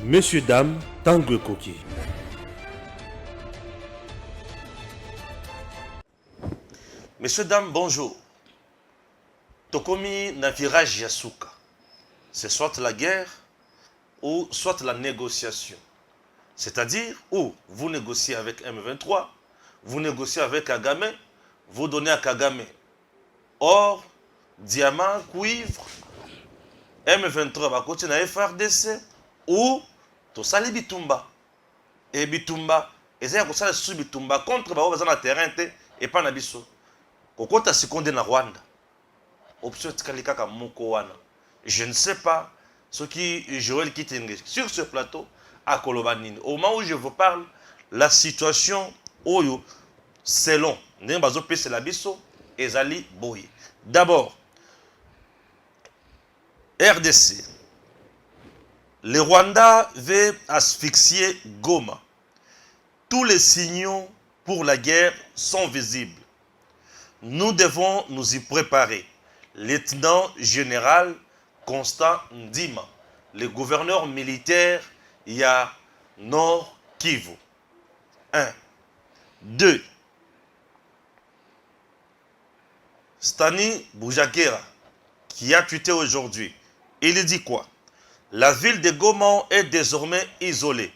Messieurs, dames, Tangue Koki. Messieurs, dames, bonjour. Tokomi na virage Yasuka. C'est soit la guerre ou soit la négociation. C'est-à-dire où vous négociez avec M23, vous négociez avec Kagame, vous donnez à Kagame or, diamant, cuivre, M23 va continuer à FRDC ou tosali bitumba. Et bitumba, et ça ça sous bitumba contre ba terrain et pas na biso. Kokota seconde na Rwanda. Option tkalika ka moko wana. Je ne sais pas ce qui Joël Kitenge sur ce plateau à Kolobanine. Au moment où je vous parle, la situation oyo selon Nembazo pese la biso ezali boye. D'abord, RDC. Le Rwanda veut asphyxier Goma. Tous les signaux pour la guerre sont visibles. Nous devons nous y préparer. Lieutenant général Constant Ndima, le gouverneur militaire, il y a Nord Kivu. 1. 2. Stani Boujakera, qui a tweeté aujourd'hui, il dit quoi? La ville de Goma est désormais isolée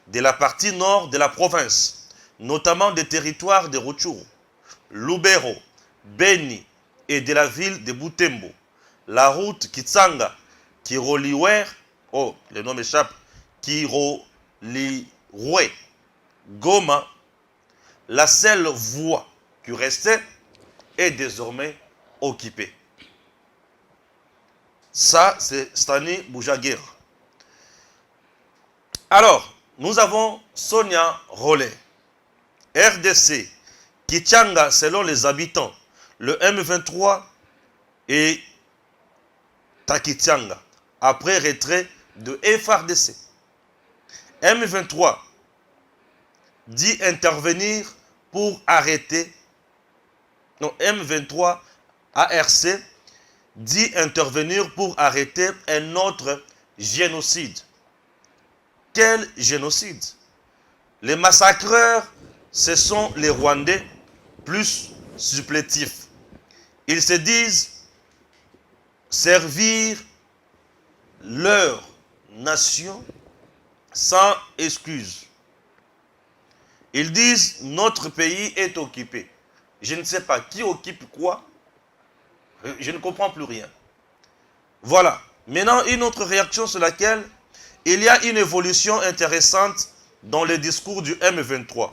de la partie nord de la province, notamment des territoires de Rutshuru, Lubero, Beni et de la ville de Butembo. La route Kitsanga, qui relie oh, le nom m'échappe, qui relie Goma, la seule voie qui restait est désormais occupée. Ça, c'est Stani Boujaguer. Alors, nous avons Sonia Rollet, RDC, Kichanga selon les habitants, le M23 et Takichanga, après retrait de FRDC. M23 dit intervenir pour arrêter, non, M23 ARC dit intervenir pour arrêter un autre génocide. Quel génocide? Les massacreurs, ce sont les Rwandais plus supplétifs. Ils se disent servir leur nation sans excuse. Ils disent notre pays est occupé. Je ne sais pas qui occupe quoi. Je ne comprends plus rien. Voilà. Maintenant, une autre réaction sur laquelle il y a une évolution intéressante dans le discours du M23.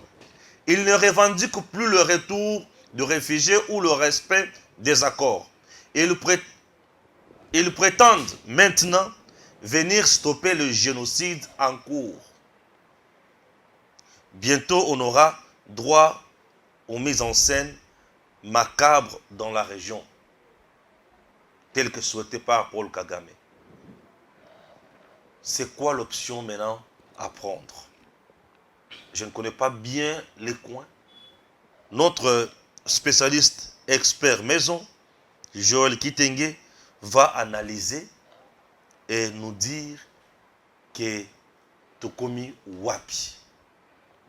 Il ne revendique plus le retour de réfugiés ou le respect des accords. Ils prétendent maintenant venir stopper le génocide en cours. Bientôt, on aura droit aux mises en scène macabres dans la région, telles que souhaitées par Paul Kagame. C'est quoi l'option maintenant à prendre? Je ne connais pas bien les coins. Notre spécialiste expert maison, Joël Kitenge, va analyser et nous dire que Tokomi Wapi.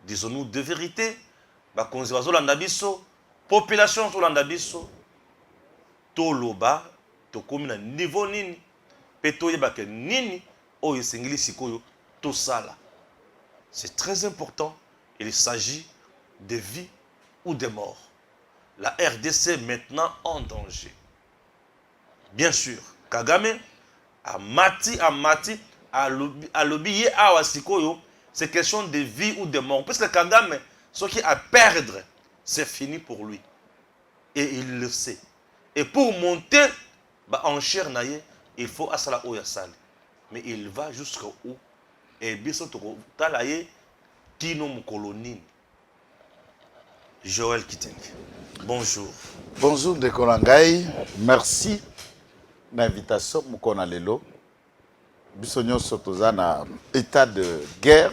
Disons-nous de vérité, population sur l'andabiso, Toloba, Tokomi na niveau nini, Peto yebake nini, Oyo Sengili Sikoyo, Tosala. C'est très important. Il s'agit de vie ou de mort. La RDC maintenant en danger. Bien sûr, Kagame a mati, a l'obéi à Wasikoyo, c'est question de vie ou de mort. Parce que Kagame, ce qui a perdre, c'est fini pour lui. Et il le sait. Et pour monter en chair naïe, il faut Asala Oyasali. Mais il va jusqu'au où? Et Bissotoko Talaye Kino Mukolonine. Joël Kiteng. Bonjour. Bonjour de Kolangai. Merci l'invitation Mukona Lelo. Bissonyo Sotoza na état de guerre.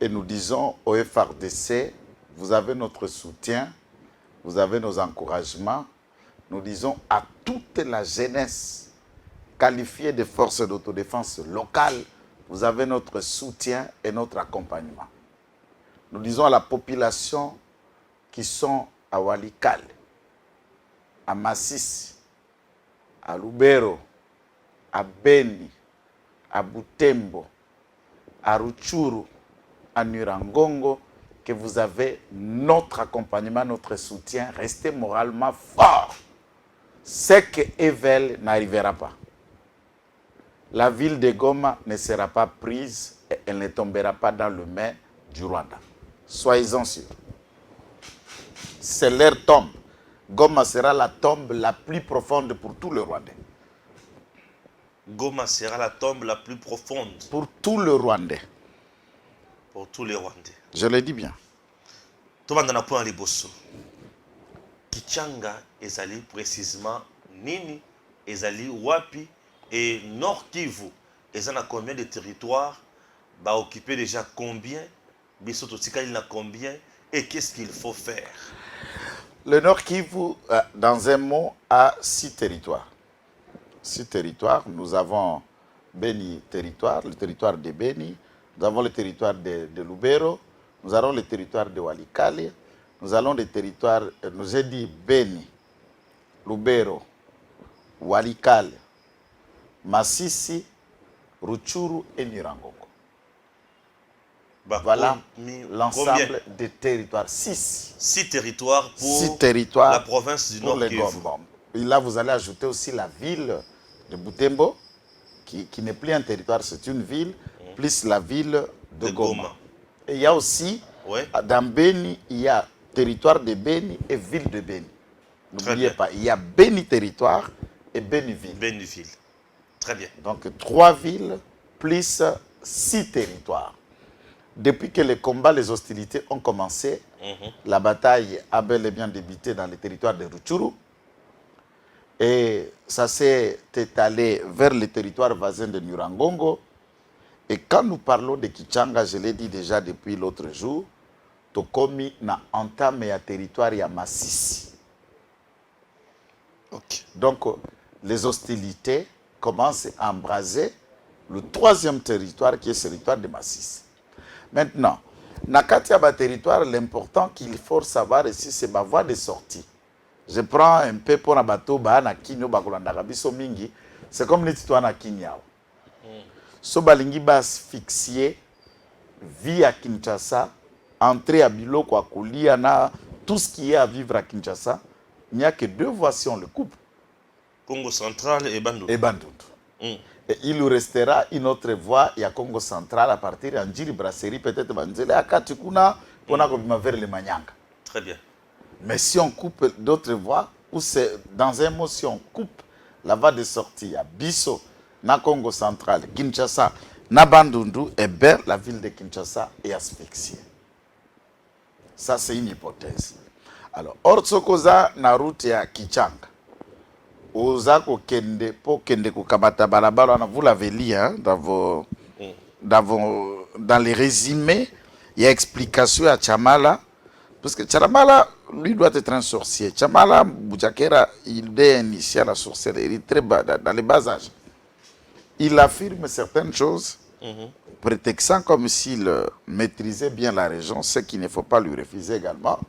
Et nous disons au FRDC, vous avez notre soutien, vous avez nos encouragements. Nous disons à toute la jeunesse qualifiée de forces d'autodéfense locales vous avez notre soutien et notre accompagnement. Nous disons à la population qui sont à Walikale, à Masisi, à Lubero, à Beni, à Butembo, à Rutshuru, à Nyiragongo, que vous avez notre accompagnement, notre soutien. Restez moralement fort. Ce que Evel n'arrivera pas. La ville de Goma ne sera pas prise et elle ne tombera pas dans le main du Rwanda. Soyez-en sûrs. C'est leur tombe. Goma sera la tombe la plus profonde pour tout le Rwandais. Goma sera la tombe la plus profonde Pour tout le Rwandais. pour tous les Rwandais. Je le dis bien. Tobanda na point liboso. Kichanga ezali précisément nini, ezali wapi et Nord Kivu, ezana combien de territoires, ba occuper déjà combien, bisoto tikali na combien et qu'est-ce qu'il faut faire? Le Nord Kivu, dans un mot, a 6 territoires. 6 territoires. Nous avons Beni territoire, le territoire de Beni. Nous avons le territoire de Lubero. Nous avons le territoire de Walikale. Nous avons le territoire, nous ai dit Beni, Lubero, Walikale, Masisi, Rutshuru et Nyiragongo. Voilà l'ensemble des territoires. 6. 6 territoires pour 6 territoires la province du Nord Kivu. Et là, vous allez ajouter aussi la ville de Butembo, qui n'est plus un territoire, c'est une ville, plus la ville de Goma. Et il y a aussi, dans Beni, il y a territoire de Beni et ville de Beni. N'oubliez pas, il y a Beni territoire et Beni ville. Beni ville. Très bien. Donc 3 villes plus 6 territoires. Depuis que les combats, les hostilités ont commencé, la bataille a bel et bien débuté dans le territoire de Rutshuru. Et ça s'est étalé vers le territoire voisin de Nyiragongo. Et quand nous parlons de Kichanga, je l'ai dit déjà depuis l'autre jour, Tokomi na entamé un territoire ya Masisi. Donc, les hostilités commencent à embraser le 3e territoire qui est ce territoire de Masisi. Maintenant, Nakatia ba territoire, l'important qu'il faut savoir ici, c'est ma voie de sortie. Je prends un peu pour un bateau, na kinyo bakolanda biso mingi, c'est comme les titois na kinyao. So balingi ba asphyxier via Kinshasa, entrer à Biloko, à Koulia, na tout ce qui est à vivre à Kinshasa, il n'y a que 2 voies si on le coupe. Congo central et Bandundu. Et Bandundu. Et il nous restera une autre voie, il y a Congo central à partir d'Anjiri Brasserie, peut-être Banzele, à Katukuna, pour nous vers le Manyanga. Très bien. Mais si on coupe d'autres voies, ou c'est dans un mot, si on coupe la voie de sortie à Bisso, na Congo central, Kinshasa, na Bandundu, et bien la ville de Kinshasa est asphyxiée. Ça, c'est une hypothèse. Alors, Ortsokoza, na route ya Kichanga. Ozako kende po kende kukamata balabala, vous l'avez lu hein, dans les résumés, il y a explication à Chamala, parce que Chamala, lui, doit être un sorcier. Chamala, Boujakera, il est initié à la sorcellerie très bas, dans les bas âges. Il affirme certaines choses, prétextant comme s'il maîtrisait bien la région, ce qu'il ne faut pas lui refuser également.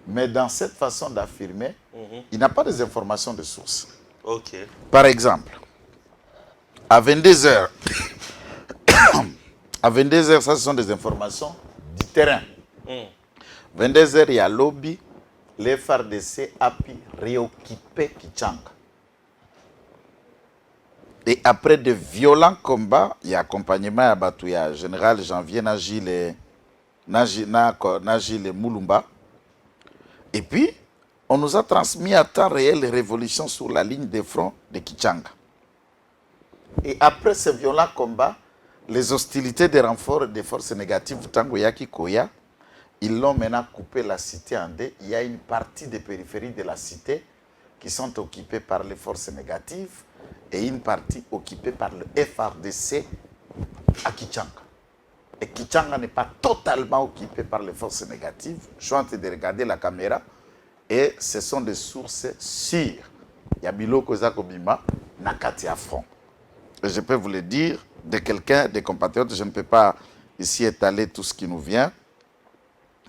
Mais dans cette façon d'affirmer, il n'a pas des informations de source. Par exemple, à 22h, à 22h, ça ce sont des informations du terrain. 22h, il y a lobby, les FARDC a pu réoccuper Kichanga. Et après de violents combats, il y a accompagnement à Batouya, général Janvier Najile Moulumba. Et puis, on nous a transmis à temps réel les révolutions sur la ligne de front de Kichanga. Et après ces violents combats, les hostilités des renforts des forces négatives Tangoyaki Koya, ils l'ont maintenant coupé la cité en deux. Il y a une partie des périphéries de la cité qui sont occupées par les forces négatives et une partie occupée par le FARDC à Kichanga. Et Kichanga n'est pas totalement occupé par les forces négatives. Je suis en train de regarder la caméra et ce sont des sources sûres. Il y a Biloko Zakobima, Nakati à front. et je peux vous le dire, de quelqu'un, des compatriotes, je ne peux pas ici étaler tout ce qui nous vient.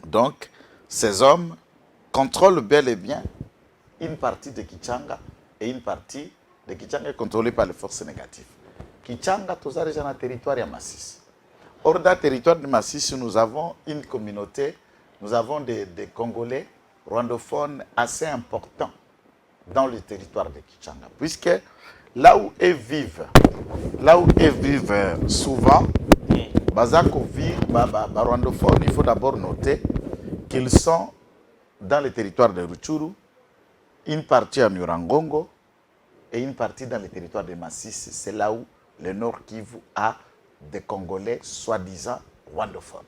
Donc, ces hommes contrôlent bel et bien une partie de Kichanga et une partie de Kichanga est contrôlée par les forces négatives. Kichanga, tout ça déjà dans le territoire de Masisi. Hors d'un territoire de Masisi, nous avons une communauté, nous avons des Congolais rwandophones assez importants dans le territoire de Kichanga. Puisque là où ils vivent souvent, rwandophones, il faut d'abord noter qu'ils sont dans le territoire de Rutshuru, une partie à Murangongo et une partie dans le territoire de Masisi. C'est là où le Nord Kivu a des Congolais soi-disant rwandophones.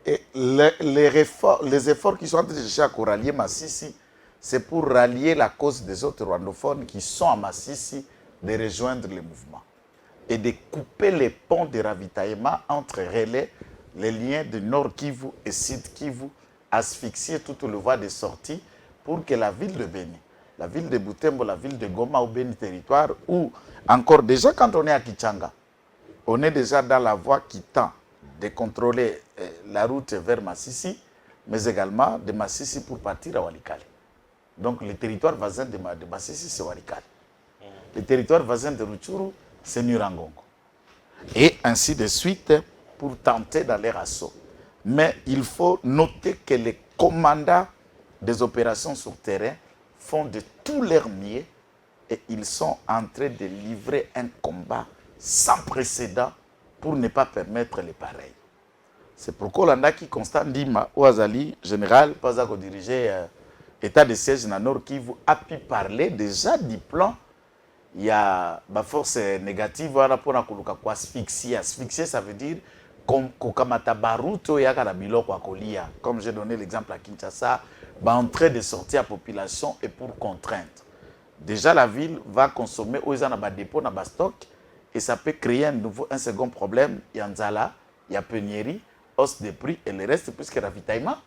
Et les efforts qui sont en train de chercher à rallier Masisi, c'est pour rallier la cause des autres rwandophones qui sont à Masisi de rejoindre le mouvement et de couper les ponts de ravitaillement entre relais, les liens de Nord Kivu et Sud Kivu, asphyxier toute le voie de sortie pour que la ville de Beni, la ville de Butembo, la ville de Goma ou Beni territoire, ou encore déjà quand on est à Kichanga, on est déjà dans la voie qui tend de contrôler la route vers Masisi, mais également de Masisi pour partir à Walikale. Donc le territoire voisin de Masisi, c'est Walikale. Le territoire voisin de Rutshuru, c'est Murangongo. Et ainsi de suite pour tenter d'aller à assaut. Mais il faut noter que les commandants des opérations sur terrain font de tous leurs mieux et ils sont en train de livrer un combat sans précédent pour ne pas permettre les pareils. C'est pourquoi l'Anda qui constate Ndima Ouazali, général, pas à diriger état de siège dans Nord Kivu, a pu parler déjà du plan. Il y a une force négative pour asphyxier. Asphyxier, ça veut dire comme j'ai donné l'exemple à Kinshasa, entrer de sortir à la population et pour contraindre. Déjà, la ville va consommer où ils ont des dépôts, des stocks, et ça peut créer un second problème. Il y a Nzala, il y a pénurie, hausse des prix et le reste, puisque le ravitaillement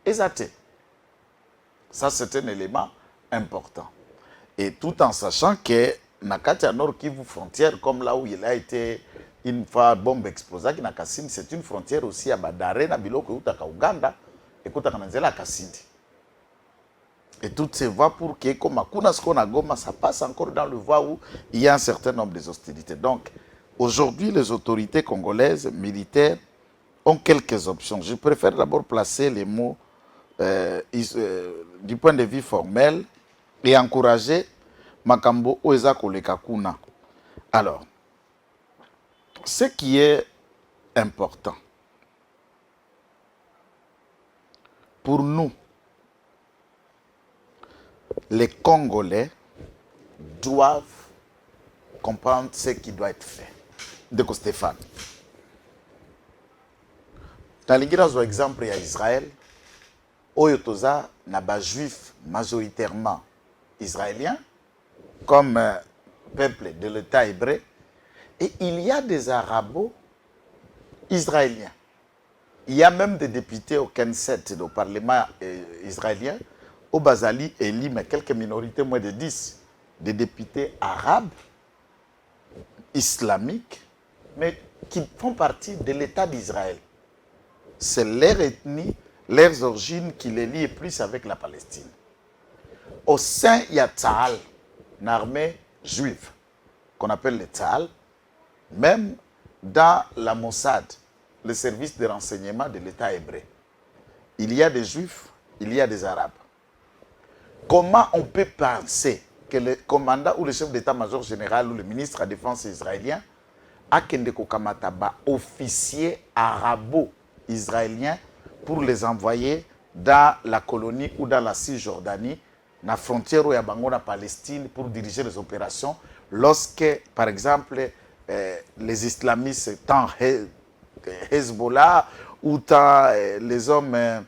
est athée. Ça, c'est un élément important. Et tout en sachant que Nakatia Nord Kivu frontière, comme là où il a été une fois bombe explosée, c'est une frontière aussi à Badare, na Biloko, Uganda, et Kutakananzela Kassindi. Et toutes ces voies pour que, comme à Kunaskona Goma, ça passe encore dans le voie où il y a un certain nombre de hostilités. Donc, aujourd'hui, les autorités congolaises, militaires, ont quelques options. Je préfère d'abord placer les mots du point de vue formel et encourager Makambo Oeza Kolekakuna. Alors, ce qui est important pour nous, les Congolais doivent comprendre ce qui doit être fait. De Stéphane. Dans les exemple, il y a Israël, Oyotoza n'a pas juif majoritairement israélien, comme peuple de l'État hébreu, et il y a des arabo-israéliens. Il y a même des députés au Knesset, au Parlement israélien, au Bazali, élit, mais quelques minorités, moins de 10, des députés arabes, islamiques, mais qui font partie de l'État d'Israël. C'est leur ethnie, leurs origines qui les lient plus avec la Palestine. Au sein, il y a Tzahal, une armée juive, qu'on appelle le Tzahal, même dans la Mossad, le service de renseignement de l'État hébreu. Il y a des juifs, il y a des arabes. Comment on peut penser que le commandant ou le chef d'état-major général ou le ministre de la Défense israélien a Kendeko Kamataba, officier arabo-israélien, pour les envoyer dans la colonie ou dans la Cisjordanie, dans la frontière où il y a la Palestine, pour diriger les opérations, lorsque, par exemple, les islamistes, tant Hezbollah ou tant les hommes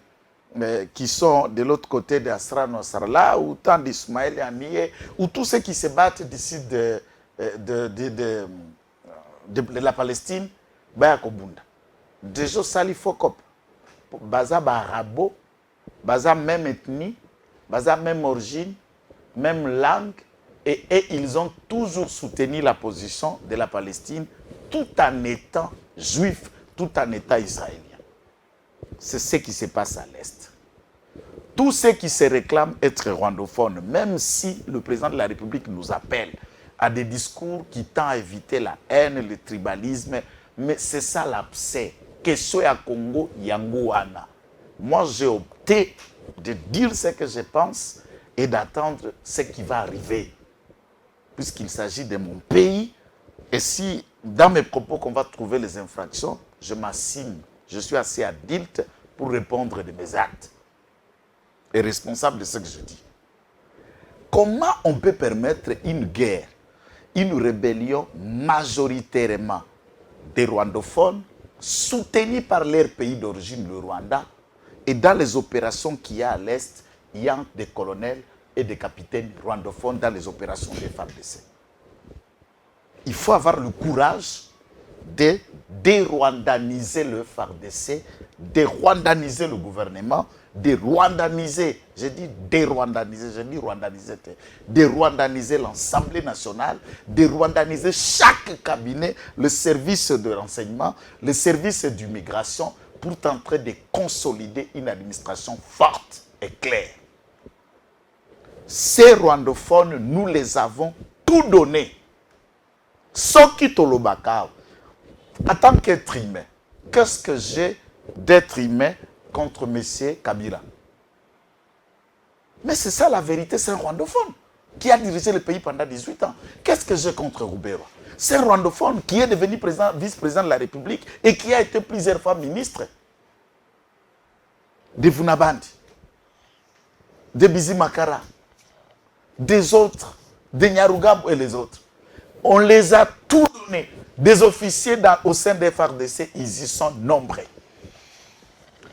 qui sont de l'autre côté d'Asra Nosrallah, ou tant d'Ismaël Haniyeh, ou tous ceux qui se battent d'ici de la Palestine, Bayakobunda. Déjà, Sali Fokop, Baza Barabo, Baza même ethnie, Baza même origine, même langue, Et ils ont toujours soutenu la position de la Palestine tout en étant juifs, tout en étant israéliens. C'est ce qui se passe à l'Est. Tous ceux qui se réclament être rwandophones, même si le président de la République nous appelle à des discours qui tendent à éviter la haine, le tribalisme, mais c'est ça l'abcès. Question à Congo, Yangouana. Moi, j'ai opté de dire ce que je pense et d'attendre ce qui va arriver. Puisqu'il s'agit de mon pays, et si dans mes propos qu'on va trouver les infractions, je m'assigne. Je suis assez adulte pour répondre de mes actes et responsable de ce que je dis. Comment on peut permettre une guerre, une rébellion majoritairement des rwandophones, soutenus par leur pays d'origine, le Rwanda, et dans les opérations qu'il y a à l'Est, il y a des colonels et des capitaines rwandophones dans les opérations des FARDC. Il faut avoir le courage de dérwandaniser le FARDC, de rwandaniser le gouvernement, de rwandaniser, je dis dérwandaniser, je dis rwandaniser, de rwandaniser l'Assemblée nationale, de rwandaniser chaque cabinet, le service de renseignement, le service d'immigration, pour tenter de consolider une administration forte et claire. Ces rwandophones, nous les avons tout donné. Soki Tolobakao, en tant qu'être humain, qu'est-ce que j'ai d'être humain contre M. Kabila? Mais c'est ça la vérité, c'est un rwandophone qui a dirigé le pays pendant 18 ans. Qu'est-ce que j'ai contre Roubero? C'est un rwandophone qui est devenu vice-président de la République et qui a été plusieurs fois ministre de Vunabandi, de Bizimakara, des autres, de Nyarugabo et les autres. On les a tous donnés. Des officiers au sein des FARDC, ils y sont nombreux.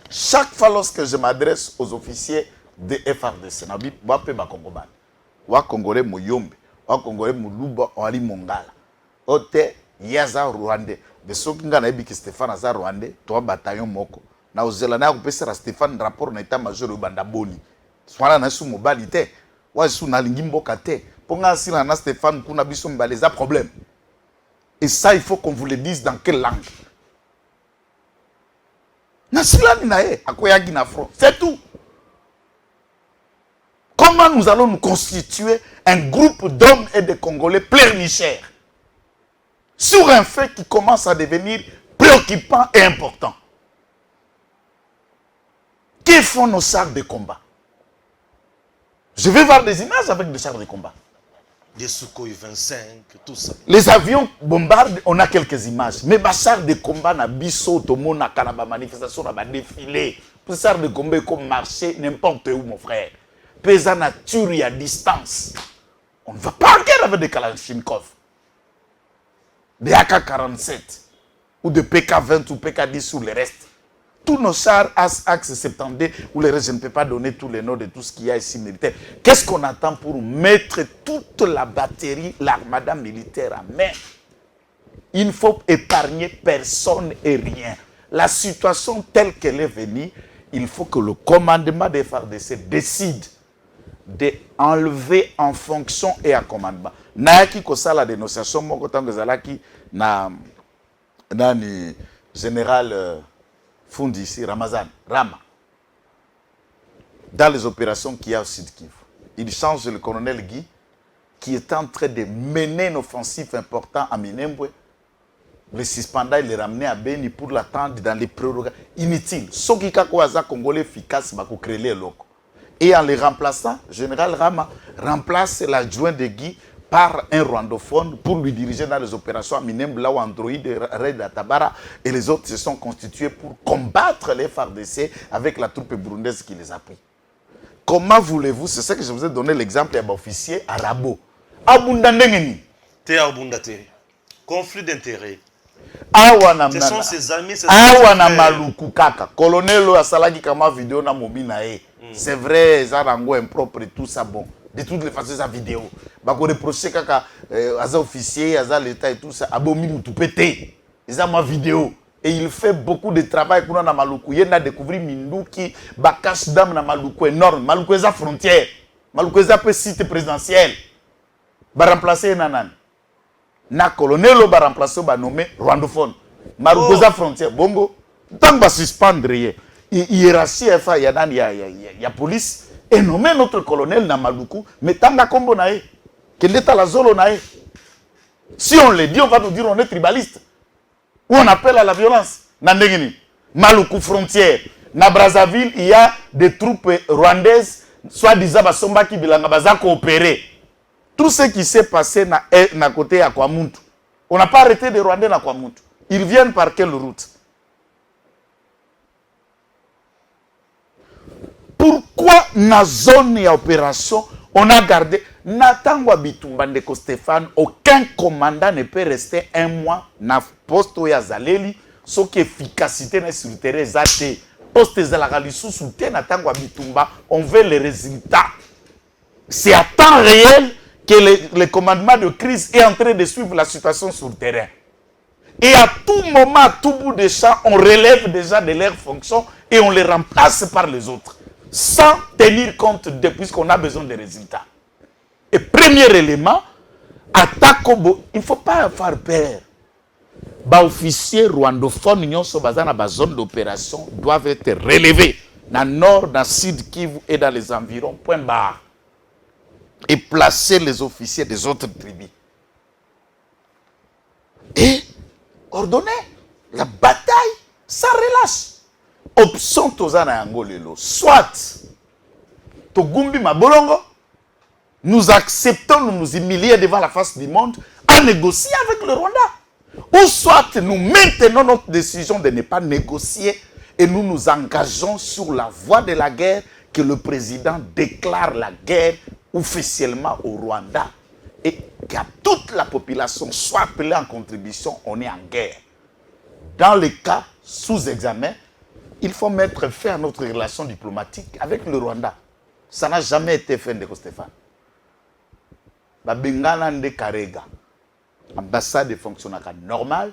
Chaque fois lorsque je m'adresse aux officiers de FARDC, Congolais Moyombe, Congolais Muluba, Wali Mongala, Ote Yaza Rwandais. Mais ceux qui ont dit que Stéphane Aza Rwandais, toi bataillon moko. Na Ozelana a coupé Stéphane rapport na état-major de Bandaboni. Soit na sous mobilité, ou sous na lingimbo kate. Ponga si na Stéphane kuna biso mbaleza problème. Et ça, il faut qu'on vous le dise dans quelle langue. C'est tout. Comment nous allons nous constituer un groupe d'hommes et de Congolais pleurnicheurs sur un fait qui commence à devenir préoccupant et important? Qui font nos chars de combat? Je vais voir des images avec des chars de combat. Des Sukhoi 25, tout ça. Les avions bombardent, on a quelques images. Mais les chars de combat, na biso, tomo, na kanaba manifestation, na défilé. Les chars de combat, comme marcher n'importe où, mon frère. Pesa nature à distance. On ne va pas en guerre avec des Kalachnikov, des AK-47, ou des PK-20 ou PK-10 ou le reste. Tous nos chars Axe 72, ou les restes, je ne peux pas donner tous les noms de tout ce qu'il y a ici militaire. Qu'est-ce qu'on attend pour mettre toute la batterie, l'armada militaire à main? Il ne faut épargner personne et rien. La situation telle qu'elle est venue, il faut que le commandement des FARDC décide d'enlever en fonction et à commandement. Nayaki kosa la dénonciation, moi, quand Zalaki, na ni général Fundi ici, Ramazan, Rama, dans les opérations qu'il y a au Sud Kivu. Il change le colonel Guy, qui est en train de mener une offensive importante à Minembwe. Le suspendant, il est ramené à Beni pour l'attendre dans les prérogatives inutiles. Ce qui est congolais efficace, c'est créer les locaux. Et en les remplaçant, général Rama remplace l'adjoint de Guy par un rwandophone pour lui diriger dans les opérations à Minembwe, là où Android, Red Atabara et les autres se sont constitués pour combattre les FARDC avec la troupe burundaise qui les a pris. Comment voulez-vous, c'est ça que je vous ai donné l'exemple d'un officier arabo. Abundandengeni. T'es abundate. Conflit d'intérêts. Ce sont ses amis, c'est Awana maluku kaka. Colonel Asalagi kama vidéo na mobina. C'est vrai, Zarango impropre et tout ça bon. De toutes les façons, sa vidéo. Bah, qu'on reproche kaka, Aza officier, Aza l'état et tout ça. Abomi tout pété. Ils ont ma vidéo. Et il fait beaucoup de travail pour na Maluku. Il a découvert Minduki, Bakash Dam na Maluku énorme. Maluku est à frontière. Maluku est à site présidentiel. va remplacer Nanan. Na colonel va remplacer, va nommer rwandophone. Marugoza frontière, bongo. Tant que va suspendre, hiérarchie, il y a police. Et nommer notre colonel na Maluku, mais tant que combo nae, que l'état la zolo nae. Si on le dit, on va nous dire on est tribaliste. Ou on appelle à la violence. Nandegini, Maluku frontière. Na Brazzaville, il y a des troupes rwandaises, soit-disant Basomba qui bilanga baza coopérer. Tout ce qui s'est passé na côté à Kwamuntu. On n'a pas arrêté des Rwandais à Kwamuntu. Ils viennent par quelle route? Pourquoi na zone et opération on a gardé Natangwa Bitumba Ndeko Stéphane, aucun commandant ne peut rester un mois na poste ya Zaleli, sauf qu'efficacité na sur le terrain zate poste Zalakali sous Natangwa Bitumba, on veut les résultats. C'est à temps réel que le commandement de crise est en train de suivre la situation sur le terrain. Et à tout moment, à tout bout de champ, on relève déjà de leurs fonctions et on les remplace par les autres, sans tenir compte de, puisqu'on a besoin de résultats. Et premier élément, attaque il ne faut pas faire peur. Les officiers rwandophones dans la zone d'opération doivent être relevés dans le nord, dans le sud Kivu et dans les environs, point barre. Et placer les officiers des autres tribus. Et ordonner la bataille sans relâche. Option tozana yangolelo. Soit Togumbi Mabolongo, nous acceptons de nous humilier devant la face du monde en négociant avec le Rwanda. Ou soit nous maintenons notre décision de ne pas négocier et nous nous engageons sur la voie de la guerre, que le président déclare la guerre officiellement au Rwanda et que toute la population soit appelée en contribution, on est en guerre. Dans les cas sous examen, il faut mettre fin à notre relation diplomatique avec le Rwanda. Ça n'a jamais été fait, Ndeko Stéphane. Babengana Nde Karega, ambassade de fonctionnaka normal,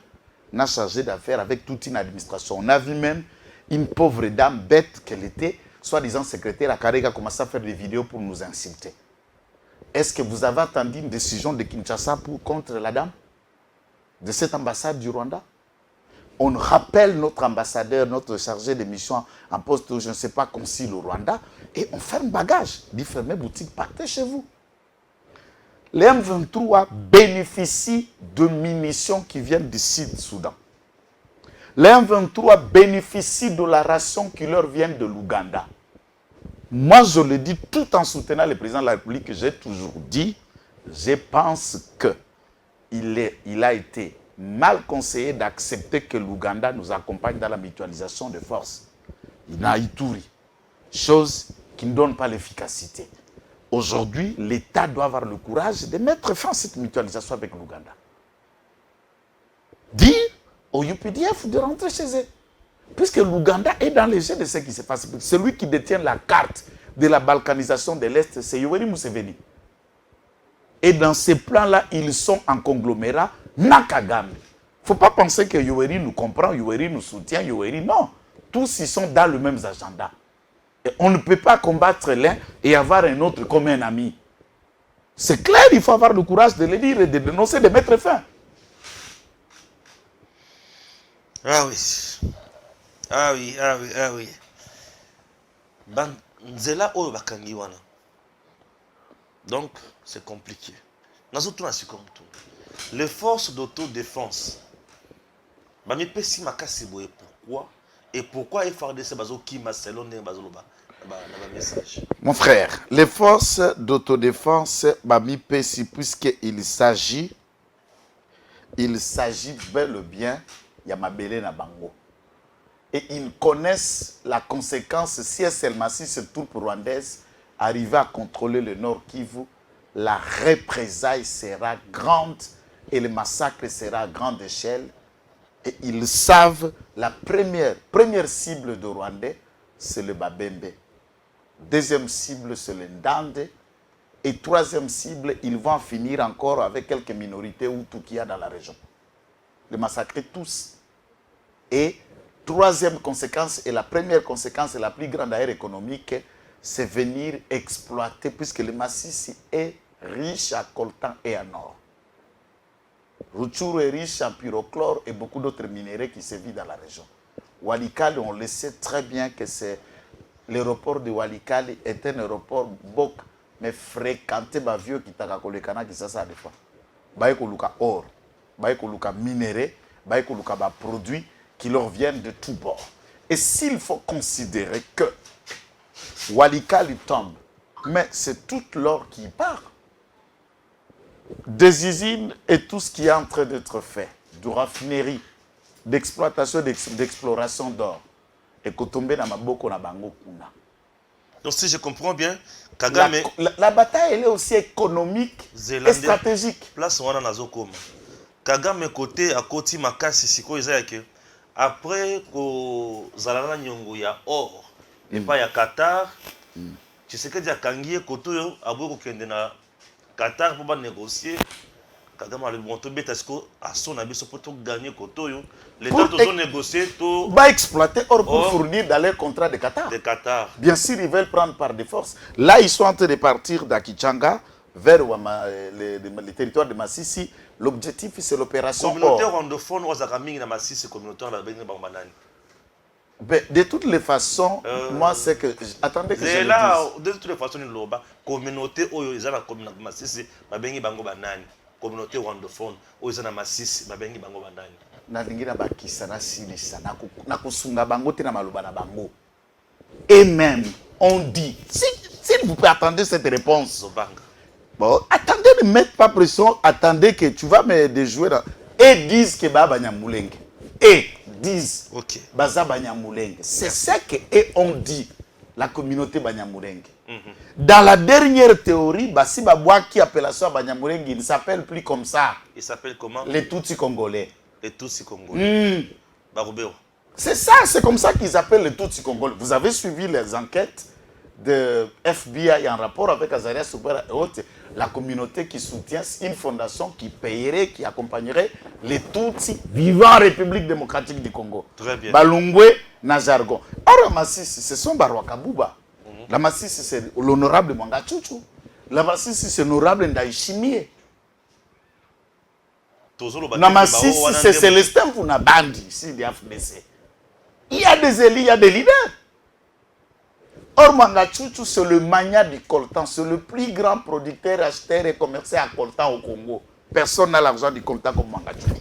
n'a chargé d'affaires avec toute une administration. On a vu même une pauvre dame bête qu'elle était, soi-disant secrétaire à Karega, commencer à faire des vidéos pour nous insulter. Est-ce que vous avez attendu une décision de Kinshasa contre la dame de cette ambassade du Rwanda? On rappelle notre ambassadeur, notre chargé de mission en poste, je ne sais pas, consul au Rwanda, et on ferme bagage, dit fermez boutique, partez chez vous. Les M23 bénéficient de munitions qui viennent du Sud-Soudan. Les M23 bénéficient de la ration qui leur vient de l'Ouganda. Moi, je le dis tout en soutenant le président de la République, j'ai toujours dit, je pense qu'il a été mal conseillé d'accepter que l'Ouganda nous accompagne dans la mutualisation de forces. Il a Ituri, chose qui ne donne pas l'efficacité. Aujourd'hui, l'État doit avoir le courage de mettre fin à cette mutualisation avec l'Ouganda. Dire au UPDF de rentrer chez eux. Puisque l'Ouganda est dans les jeux de ce qui se passe. Celui qui détient la carte de la balkanisation de l'Est, c'est Yoweri Museveni. Et dans ces plans-là, ils sont en conglomérat Nakagame. Il ne faut pas penser que Yoweri nous comprend, Yoweri nous soutient, Yoweri, non. Tous ils sont dans le même agenda. Et on ne peut pas combattre l'un et avoir un autre comme un ami. C'est clair, il faut avoir le courage de le dire et de dénoncer, de mettre fin. Ah oui. Ah oui, ah oui, ah oui. Nzela oyo bakangi wana. Donc, c'est compliqué. Les forces d'autodéfense. Bami pesi makasi boye pourquoi? Et pourquoi FARDC bazo ki maselo ne bazoloba ba message. Mon frère, les forces d'autodéfense bami pesi puisqu'il s'agit bel et bien Yamabele na bango. Et ils connaissent la conséquence si seulement si cette troupe rwandaise arrive à contrôler le Nord Kivu, la représailles sera grande et le massacre sera à grande échelle. Et ils savent la première cible de Rwandais, c'est le Babembe. Deuxième cible, c'est le Ndande. Et troisième cible, ils vont finir encore avec quelques minorités ou tout qu'il y a dans la région. Les massacrer tous. Et troisième conséquence, et la première conséquence, et la plus grande d'ailleurs économique, c'est venir exploiter, puisque le Massissi est riche à coltan et en or. Rutshuru est riche en pyrochlore et beaucoup d'autres minéraux qui se vivent dans la région. Walikale, on le sait très bien que c'est l'aéroport de Walikale est un aéroport beaucoup mais fréquenté par vieux qui t'a kolekana qui ça des fois. Baye koluka or, baye koluka minéraux, baye koluka ba produits qui leur viennent de tous bords. Et s'il faut considérer que Walikale tombe, mais c'est toute l'or qui part. Des usines et tout ce qui est en train d'être fait, de raffinerie, d'exploitation, d'exploration d'or, et qu'on tombe dans ma boko na bango kuna. Donc si je comprends bien, Kagame... La bataille elle est aussi économique et stratégique. Place wana nazokoma. Kagame côté à côté makasi siko eza que après ko zalana nyongo ya or et pas ya Qatar, tu sais que dia kangiye koto yo aboko kende na Qatar pour négocier. Kagame a le monto beta siko a son abiso pour gagner koto yo. L'État doit négocier tout. Va exploiter or pour fournir dans les contrats de Qatar. De Qatar. Bien sûr, ils veulent prendre par des forces. Là, ils sont en train de partir d'Akichanga vers les territoires de Massissi. L'objectif, c'est l'opération communautaire rwandophone ou Zakaming na Massissi communautaire la Benga Banganani. De toutes les façons, moi, c'est que... Attendez que je là, le dise. de toutes les façons, la communauté où ils ont la communauté Massissi, ma bengi bango banani. Communauté rwandophone où ils ont la Massissi, ma bengi bango banani. Nalingi na bakisa na silisa na kusunga bango te na maluba na bango. Et même, on dit, s'il vous plaît, attendez cette réponse. Zobanga. Bon, attendez, ne mettez pas pression, attendez que tu vas me déjouer dans... Et disent que Baba Nyamulenge. Et disent ok. Baza Banyamulenge. C'est ça que et on dit, la communauté Banyamulenge. Dans la dernière théorie, Bassi Babouaki appellation à Banyamulenge, il ne s'appelle plus comme ça. Il s'appelle comment? Les Tutsis congolais. Les Tutsis congolais. Barubeo. C'est ça, c'est comme ça qu'ils appellent les Tutsis congolais. Vous avez suivi les enquêtes de FBI en rapport avec Azaria Soubera et autres, la communauté qui soutient une fondation qui payerait, qui accompagnerait les Tutsis vivant en République démocratique du Congo. Très bien. Balungwe, Najargon. Alors, Massissi, ce sont Barwa Kabouba. La Massissi, c'est l'honorable Mwanga Chuchu. La Massissi, c'est l'honorable Ndaïchimie. La Massissi, c'est Célestin Funabandi, ici, de FDC. Il y a des élus, il y a des leaders. Or, Mwanga Chuchu, c'est le mania du coltan. C'est le plus grand producteur, acheteur et commerçant à coltan au Congo. Personne n'a l'argent du coltan comme Mwanga Chuchu.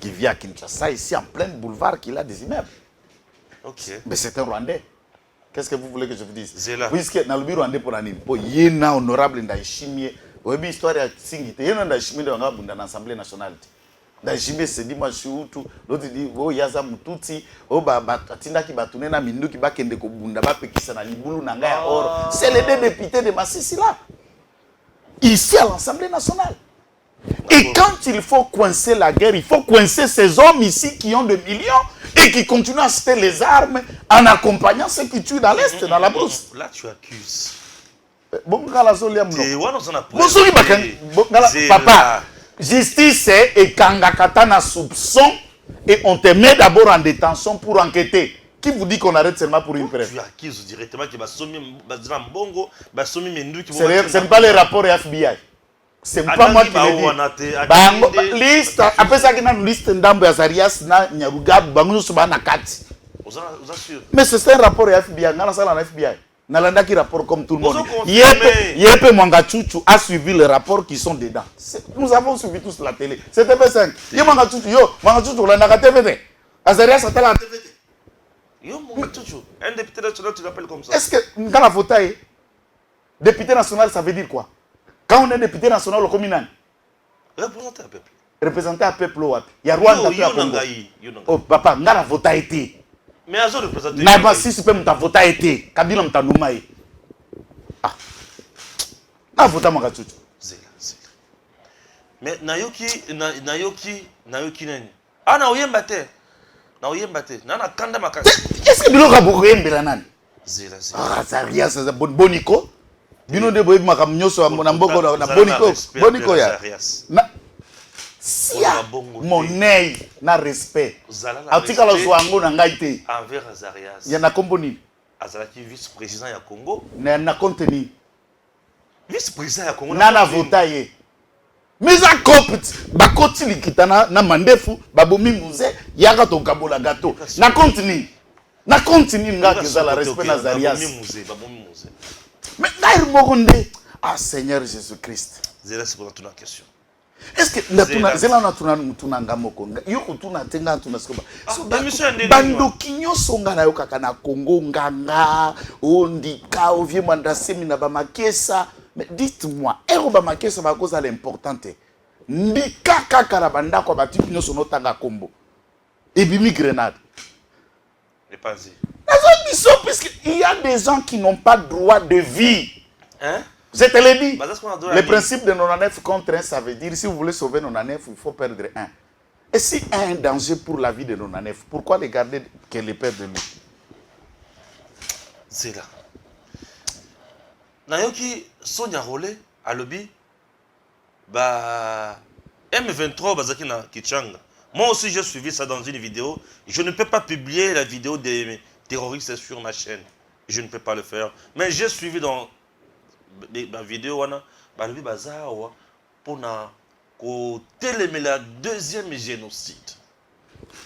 Qui vit à Kinshasa, ici, en plein boulevard, qu'il a des immeubles. Ok. Mais c'est un Rwandais. Qu'est-ce que vous voulez que je vous dise? Zéla. Puisque dans le bureau Rwandais pour l'année, il y a un honorable Ndaïchimie. Vous avez une histoire à Singite. Il y a un Ndaïchimie dans l'Assemblée nationale. Ndaïchimie se dit, moi je suis où tout. L'autre dit, oh, Yaza Mututsi, oh, Batina qui batouné na mindu qui bakende ko bunda ba pekisa na libulu na ngaya or. C'est les deux députés de Massissi là. Ici à l'Assemblée nationale. Et quand il faut coincer la guerre, il faut coincer ces hommes ici qui ont des millions et qui continuent à acheter les armes en accompagnant ceux qui tuent dans l'Est, dans la brousse. Là, tu accuses. Papa, justice et Kangakatana soupçon et on te met d'abord en détention pour enquêter. Qui vous dit qu'on arrête seulement pour une preuve? Tu accuses directement que ce n'est pas les rapports FBI. C'est pas moi qui le dis. Liste, après ça, il y a une liste d'Ambo Azarias, Nyarugab, Bangu Subana Kati. Mais c'est un rapport FBI, dans la salle en FBI. Nalanda qui rapport comme tout le monde. Yepe Mwanga Chuchu a suivi les rapports qui sont dedans. Nous avons suivi tous la télé. C'est TV5. Yo Mwanga Chuchu, yo Mwanga Chuchu, on a TVT. Azarias a la TVT. Yo Mwanga Chuchu, un député national, tu l'appelles comme ça. Est-ce que dans la votaille, député national, ça veut dire quoi? Quand on est député national au communal, représenter un peuple. Représenter un peuple au il y a Rwanda qui a Congo. Oh papa, on a la vote a été. Mais à représenter. Mais si tu peux me vote a été, Kabila me nommé. Ah. Na vote à Mwanga Chuchu. Mais nayoki nani? Ah na oyemba te. Na oyemba te. Na kanda makasi. Est-ce que bilo ka boyembela nani? Zela. Ah ça rien ça boniko. Bino de boyebi makam nyoso na mboko na boniko ya. Na sia monnaie na respect. Atika la zwango na ngai te. Envers Azarias. Ya na kombo ni. Azalaki vice-président ya Congo. Na contenu. Vice-président ya Congo. Nana votaye. Mais à copte, bakoti likitana na mandefu, babomi muze, yaga to kabola gato. Na continue. Na continue nga keza la respect Nazarias. Mais d'ailleurs mokonde, ah Seigneur Jésus-Christ. C'est pour la question. Est-ce que la tuna zela na tuna ngamokonga yoko tuna tenga tuna skoba so bando kinyo songa na yoka na Congo nganga ondika ovie mandasemi na ba makesa. Mais dites-moi ero ba makesa ba cause l'importante ndika kaka na banda kwa batu kinyo sono tanga kombo ebimi grenade et pas-y. Puisque il y a des gens qui n'ont pas droit de vie. Hein? Je te l'ai dit. Bah, le principe de 99 contre 1, ça veut dire si vous voulez sauver 99, il faut perdre 1. Et si un est un danger pour la vie de 99, pourquoi les garder qu'elle les perde de lui? C'est là. Nayoki Sonia Rolé à lobby, bah M23 bazaki na Kichanga. Moi aussi j'ai suivi ça dans une vidéo. Je ne peux pas publier la vidéo des terroristes sur ma chaîne. Je ne peux pas le faire. Mais j'ai suivi dans la vidéo balobi bazawa pour la deuxième génocide.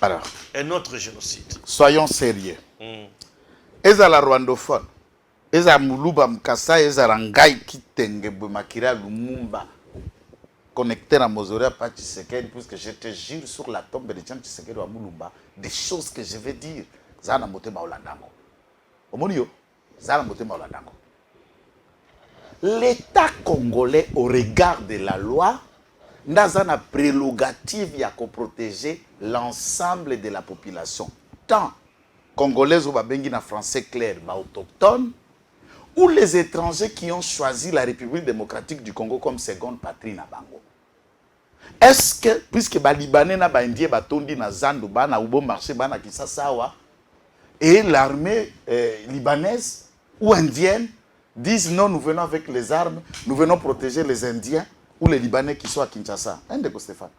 Alors, un autre génocide. Soyons sérieux. Eza la rwandophone. Eza muluba mkasa eza rangai kitenge makira lumumba. Connecté à Mozoria par Tshisekedi, puisque je te jure sur la tombe de Tiam Tshisekedi wa Mulumba, des choses que je vais dire. Zana motema olandango. Omonio, zana motema olandango. L'État congolais, au regard de la loi, n'a une prérogative à protéger l'ensemble de la population, tant congolais ou en français clair, autochtones, ou les étrangers qui ont choisi la République démocratique du Congo comme seconde patrie na bango. Est-ce que, puisque les Libanais na Indien batondi na Zandu, na Ubo marché, na Kisasawa, et l'armée libanaise ou indienne disent non, nous venons avec les armes, nous venons protéger les Indiens ou les Libanais qui sont à Kinshasa. Stéphane.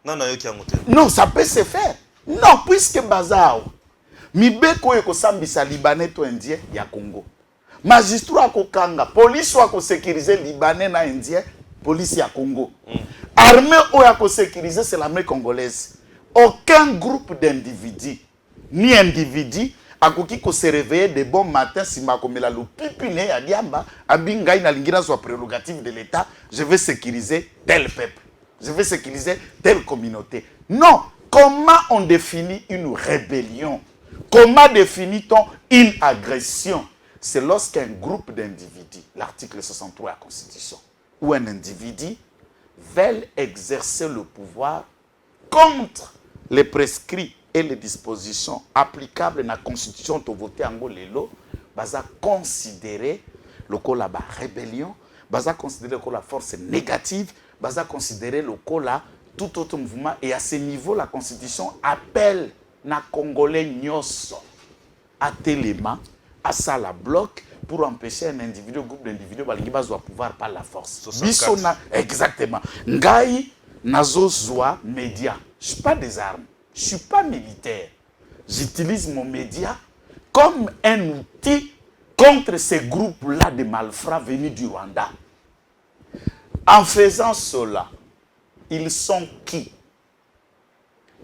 Non, ça peut se faire. Non, puisque Bazao, Mibeko eko sambisa Libanais to Indien, ya Congo. Magistrat ko kanga, police wa ko sécuriser Libanais na Indien, police ya Congo. Armée ou ya ko sécuriser, c'est l'armée congolaise. Aucun groupe d'individus, ni individu, akoki ko se réveiller de bon matin si makomela lo pipine ya diamba abingai na lingira soit prérogative de l'État, je vais sécuriser tel peuple, je vais sécuriser telle communauté. Non, comment on définit une rébellion? Comment définit-on une agression? C'est lorsqu'un groupe d'individus, l'article 63 de la Constitution, ou un individu veut exercer le pouvoir contre les prescrits et les dispositions applicables dans la Constitution de voter en Lelo, baza considérer le coup la rébellion, baza considérer le coup la force négative, baza considérer le coup la tout autre mouvement, et à ce niveau la Constitution appelle na Congolais nyos à téléma, à ça la bloc pour empêcher un individu, un groupe d'individus qui va pouvoir par la force. Bisona, exactement. Ngai nazo zoa média. Je suis pas des armes. Je ne suis pas militaire. J'utilise mon média comme un outil contre ces groupes-là de malfrats venus du Rwanda. En faisant cela, ils sont qui?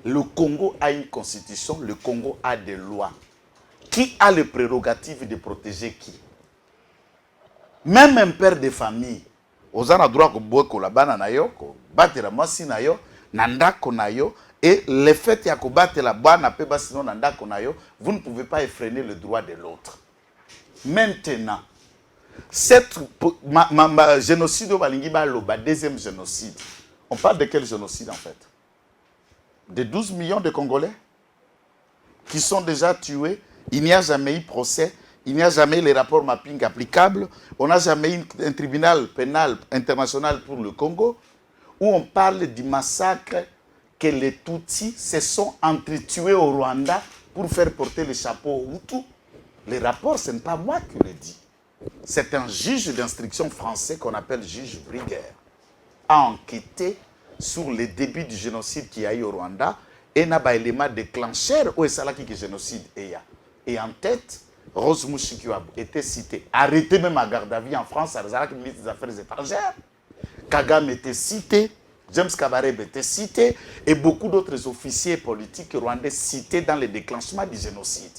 Le Congo a une constitution, le Congo a des lois. Qui a le prérogative de protéger qui? Même un père de famille, aux a droit de boire la banane na yo, battre la masi na yo, nandako na yo. Et le fait qu'il y a combattre la bonne sinon vous ne pouvez pas effréner le droit de l'autre. Maintenant, cette génocide au deuxième génocide, on parle de quel génocide en fait? De 12 millions de Congolais qui sont déjà tués. Il n'y a jamais eu procès, il n'y a jamais eu les rapports mapping applicables, on n'a jamais eu un tribunal pénal international pour le Congo, où on parle du massacre que les Tutsis se sont entretués au Rwanda pour faire porter le chapeau aux Hutus. Les rapports, ce n'est pas moi qui le dis. C'est un juge d'instruction français qu'on appelle juge Briguer. A enquêté sur les débuts du génocide qu'il y a eu au Rwanda et n'a pas élément déclencheur où est-ce que le génocide est. Et en tête, Rose Mouchikiwabo était cité, arrêté même à garde à vue en France, à la ministre des Affaires étrangères. Kagame était cité, James Kabarebe était cité, et beaucoup d'autres officiers politiques rwandais cités dans le déclenchement du génocide.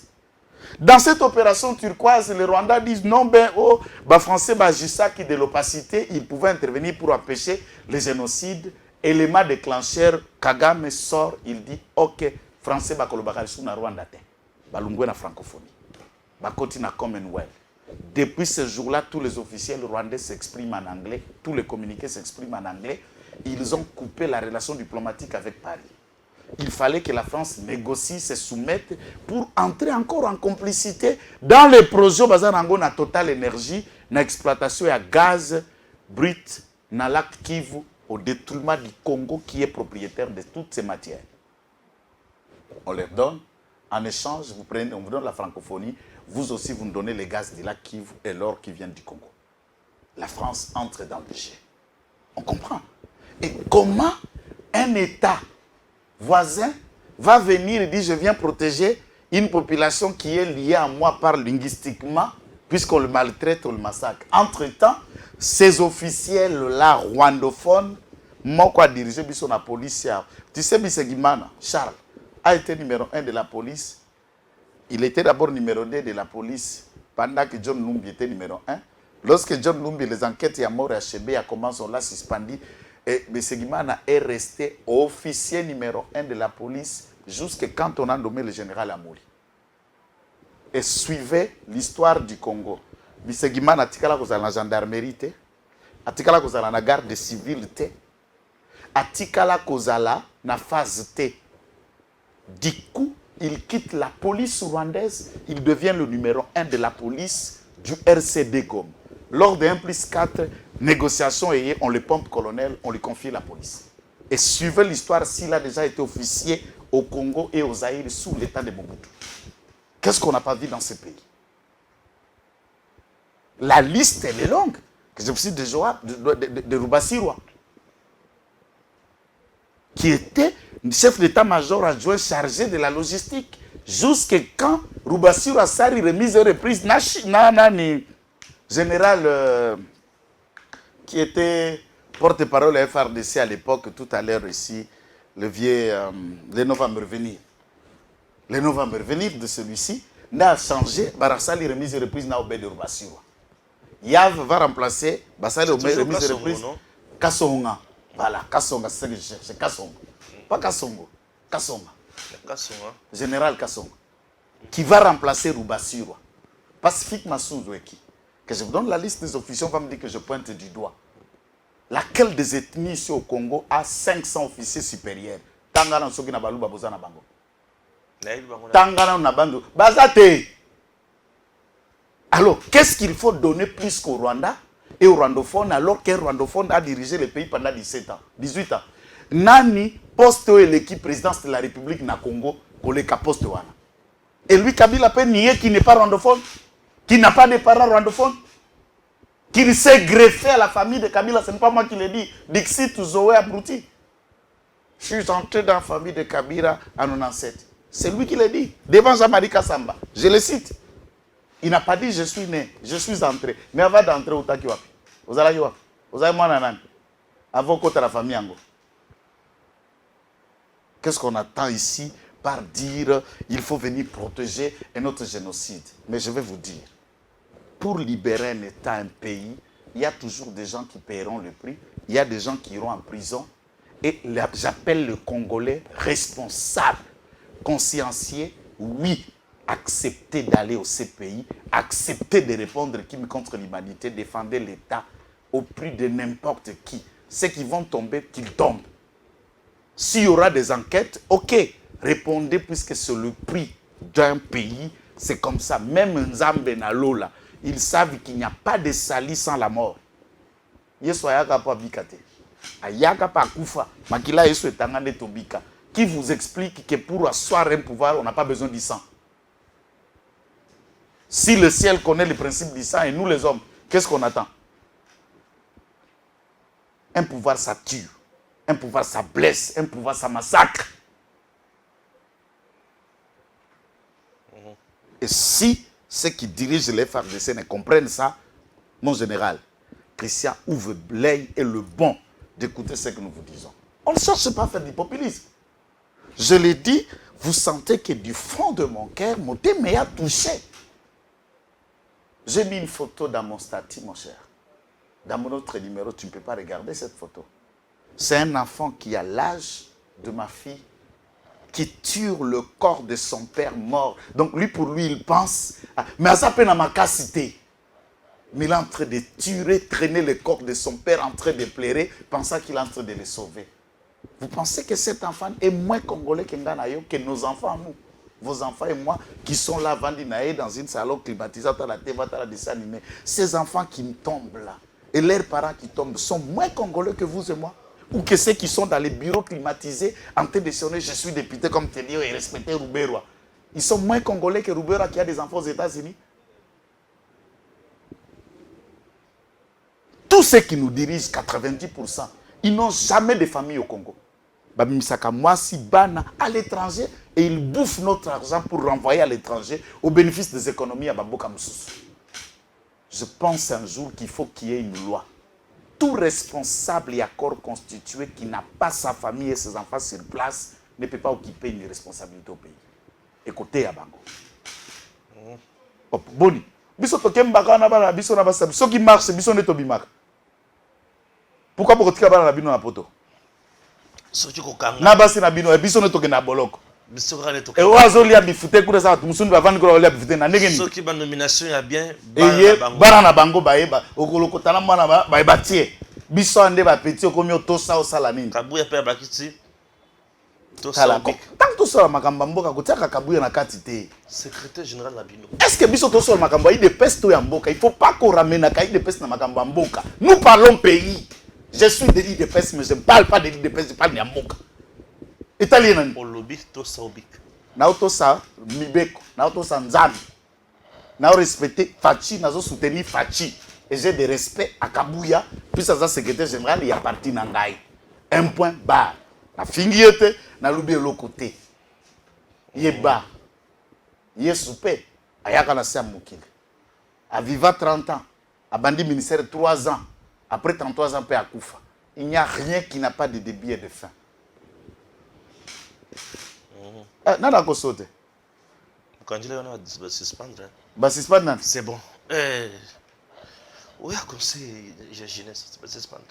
Dans cette opération turquoise, les Rwandais disent non, ben, oh, bah, français, bah, juste qui de l'opacité, ils pouvaient intervenir pour empêcher le génocide. Élément déclencheur, Kagame sort, il dit ok, français, bah, kolobaka na Rwanda te, bah, lungwe na francophonie, bah, continue na Commonwealth. Depuis ce jour-là, tous les officiels rwandais s'expriment en anglais, tous les communiqués s'expriment en anglais. Ils ont coupé la relation diplomatique avec Paris. Il fallait que la France négocie, se soumette pour entrer encore en complicité dans les projets Bazarango na Total Énergie, na exploitation à gaz brut na lac Kivu au détournement du Congo qui est propriétaire de toutes ces matières. On leur donne, en échange, on vous donne la francophonie, vous aussi vous nous donnez les gaz du lac Kivu et l'or qui vient du Congo. La France entre dans le jeu. On comprend. Et comment un État voisin va venir et dire je viens protéger une population qui est liée à moi par linguistiquement, puisqu'on le maltraite, on le massacre. Entre-temps, ces officiels-là, rwandophones, moi, quoi diriger la police, tu sais, Bisegimana, Charles, a été numéro 1 de la police. Il était d'abord numéro 2 de la police pendant que John Lumbi était numéro 1. Lorsque John Lumbi, les enquêtes à mort à Chébé, a commencé, on l'a suspendu. Et Bisegimana est resté officier numéro 1 de la police jusqu'à quand on a nommé le général Amouri. Et suivait l'histoire du Congo. Bisegimana atikala kozala na gendarmerie te, atikala kozala na garde civile te, atikala kozala na phase T. Du coup, il quitte la police rwandaise, il devient le numéro 1 de la police du RCD Gom. Lors de 1+4 négociations, on le pompe colonel, on lui confie la police. Et suivez l'histoire, s'il a déjà été officier au Congo et au Zaïre sous l'état de Mobutu. Qu'est-ce qu'on n'a pas vu dans ce pays? La liste, elle est longue. Que je me suis de Rubasirwa, qui était chef d'état-major adjoint chargé de la logistique. Jusqu'à quand Rubasirwa Sari remise et reprise, général qui était porte-parole à FRDC à l'époque, tout à l'heure ici, le vieux, les noms vont me revenir. Les noms vont me revenir de celui-ci, n'a changé, Barassali remise et reprise n'a obé de Rubasirwa. Yav va remplacer Bassali remise et reprise Kassonga. Voilà, Kassonga, c'est ça que je cherche, c'est Kassonga. Pas Kassongo, Kassonga. Général Kassonga. Qui va remplacer Rubasirwa. Pacifique Massouzoueki. Que je vous donne la liste des officiers, on va me dire que je pointe du doigt. Laquelle des ethnies ici au Congo a 500 officiers supérieurs? Tangana Soki na Baluba Boza na Bango. Tangana na Bango. Bazate. Alors, qu'est-ce qu'il faut donner plus qu'au Rwanda et au rwandophone alors qu'un rwandophone a dirigé le pays pendant 17 ans, 18 ans? Nani poste l'équipe présidence de la République na Congo, koleka poste wana. Et lui, Kabila peut nier qu'il n'est pas rwandophone, qu'il n'a pas de parents rwandophones, qu'il s'est greffé à la famille de Kabila. Ce n'est pas moi qui l'ai dit. Dixit Zoé Abrouti. Je suis entré dans la famille de Kabila en 97. C'est lui qui l'a dit. Devant Jean-Marie Kassamba. Je le cite. Il n'a pas dit je suis né, je suis entré. Mais avant d'entrer au Takiwapi, vous allez voir. Vous allez voir, avant côté la famille Ango. Qu'est-ce qu'on attend ici par dire il faut venir protéger un autre génocide? Mais je vais vous dire, pour libérer un État, un pays, il y a toujours des gens qui paieront le prix. Il y a des gens qui iront en prison. Et j'appelle le Congolais responsable, consciencieux, oui. Accepter d'aller au CPI, accepter de répondre crime contre l'humanité, défendre l'État au prix de n'importe qui. Ceux qui vont tomber, qu'ils tombent. S'il y aura des enquêtes, ok, répondez puisque c'est le prix d'un pays, c'est comme ça. Même Nzambe na Lola, ils savent qu'il n'y a pas de salut sans la mort. Yesu ayaka pa bikate. Ayaka pa kufa. Makila Yesu etangane tobika. Qui vous explique que pour asseoir un pouvoir, on n'a pas besoin du sang. Si le ciel connaît le principe du sang et nous les hommes, qu'est-ce qu'on attend? Un pouvoir, ça tue. Un pouvoir, ça blesse. Un pouvoir, ça massacre. Et si ceux qui dirigent les FARDC ne comprennent ça, mon général, Christian ouvre l'œil et le bon d'écouter ce que nous vous disons. On ne cherche pas à faire du populisme. Je l'ai dit, vous sentez que du fond de mon cœur, mon thème a touché. J'ai mis une photo dans mon statut, mon cher. Dans mon autre numéro, tu ne peux pas regarder cette photo. C'est un enfant qui a l'âge de ma fille, qui tue le corps de son père mort. Donc lui, pour lui, il pense, mais à sa peine à ma cité. Mais il est en train de tuer, traîner le corps de son père, en train de pleurer, pensant qu'il est en train de le sauver. Vous pensez que cet enfant est moins congolais que nos enfants, nous, vos enfants et moi, qui sont là, vendinaïs, dans une salon climatisée, à la TV, à la dessin animé. Ces enfants qui tombent là, et leurs parents qui tombent, sont moins congolais que vous et moi. Ou que ceux qui sont dans les bureaux climatisés, en train de sonner, je suis député comme Telio et respecter Rouberois. Ils sont moins congolais que Rouberois qui a des enfants aux États-Unis. Tous ceux qui nous dirigent, 90%, ils n'ont jamais de famille au Congo. Moi, si Bana à l'étranger, et ils bouffent notre argent pour renvoyer à l'étranger au bénéfice des économies à Baboka Moussous. Je pense un jour qu'il faut qu'il y ait une loi. Tout responsable et accord constitué qui n'a pas sa famille et ses enfants sur place ne peut pas occuper une responsabilité au pays. Écoutez à Bango. Boni. Ce qui marche, c'est que Tobimar. Pourquoi vous retirez la bino na poto? Nabasi na bino, et biso ne toke na boloko. Et oiseau lia bifute pour ça, musundu va vendre lia bifute na negeni. Ceux qui ba nomination ya bien, bara na bango baeba, okoloko tala mwana ba batie. Biso ande ba petit okomi otosa osala nini? Kabuya pe bakiti. Tosa bik. Tant to sola makamba mboka kotiaka kabuya na kati te. Secrétaire général na bino. Est-ce que biso to sola makamba ide peste to ya mboka? Il faut pas qu'on ramène na kaide peste na makamba mboka. Nous parlons pays. Je suis de l'île de peste, mais je ne parle pas de l'île de peste, je parle de mboka. Italien. Olobi tosa obik. Na tosa mibeko, na tosa nzambi. Na respecter Fachi, na soutenir Fachi. Et j'ai de respect à Kabuya, puis ça secrétaire général, il y a parti Nangaï. Un point barre. Na fingiete, na lubi l'autre côté. Yé bar. Yé soupé. Ayaka na sa moukile. A viva 30 ans. A bandi ministère 3 ans. Après 33 ans, à Koufa. Il n'y a rien qui n'a pas de début et de fin. Nada ko sote. C'est bon. Oui, comme c'est jeunesse, c'est suspendre.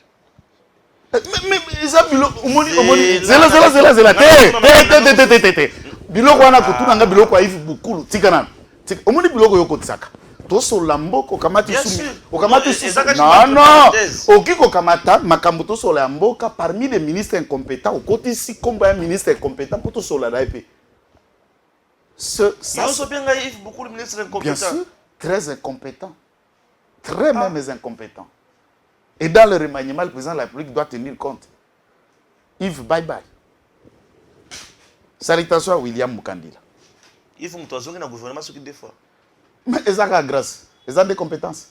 Mais ça biloko omoni zela te biloko wana kotuna nga biloko aivu bukulu tikana omoni biloko yoko tsaka toso lamboko kamati sumi okamati non okiko kamata makambo toso la mboka parmi les ministres incompétents okoti si kombo ya ministre incompétent pour toso la daipe ça beaucoup de ministres incompétents. Bien sûr, très incompétents. Très même incompétents. Et dans le remaniement, le président de la République doit tenir compte. Yves, bye bye. Salutations à William Mukandila. Yves Moutoazon qui a un gouvernement sur qui des fois. Mais ils ont grâce. Ils ont des compétences.